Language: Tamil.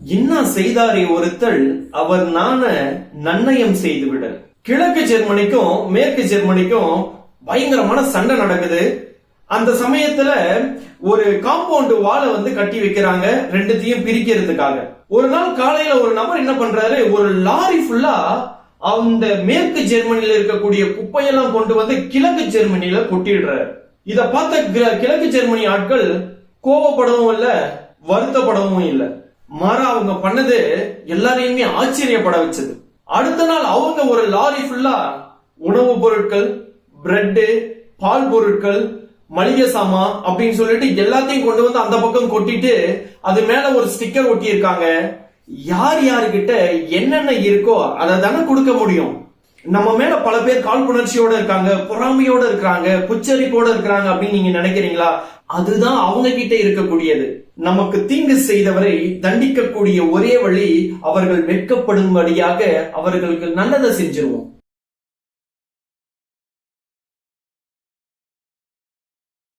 என்ன செய்தாரே ஒருத்தல் அவர் நாண நன்னயம் செய்துவிடல். கிழக்கு ஜெர்மனிக்கும் மேற்கு ஜெர்மனிக்கும் பயங்கரமான சண்டை நடக்குது. அந்த சமயத்துல ஒரு காம்பவுண்ட் வாலை கட்டி வைக்கிறாங்க ரெண்டுத்தையும் பிரிக்கிறதுக்காக. ஒரு நாள் காலையில ஒரு நபர் என்ன பண்றாரு, ஒரு லாரி ஃபுல்லா அந்த மேற்கு ஜெர்மனியில இருக்கக்கூடிய குப்பையெல்லாம் கொண்டு கிழக்கு ஜெர்மனியில கொட்டிடுறாரு. இத பார்த்த கிழக்கு ஜெர்மனி ஆட்கள் கோபப்படவும் இல்ல, வருத்தப்படவும் இல்ல. மாறா அவங்க பண்ணது எல்லாரையுமே ஆச்சரியப்பட வச்சது. அடுத்த நாள் அவங்க ஒரு லாரி ஃபுல்லா உணவுப் பொருட்கள், பிரெட், பால் பொருட்கள், மளிகை சாமா அப்படின்னு சொல்லிட்டு எல்லாத்தையும் கொண்டு அந்த பக்கம் கொட்டிட்டு அது மேல ஒரு ஸ்டிக்கர் ஒட்டி இருக்காங்க. யார் யாருகிட்ட என்னென்ன இருக்கோ அதை தானே கொடுக்க முடியும். நம்ம மேல பல பேர் காழ்ப்புணர்ச்சியோட இருக்காங்க, பொறாமையோட இருக்கிறாங்க, புச்சரிப்போட இருக்கிறாங்க அப்படின்னு நீங்க நினைக்கிறீங்களா? அதுதான் அவங்க கிட்ட இருக்கக்கூடியது. நமக்கு தீங்கு செய்தவரை தண்டிக்கக்கூடிய ஒரே வழி அவர்கள் வெட்கப்படும்படியாக அவர்களுக்கு நல்லதை செஞ்சிருவோம்.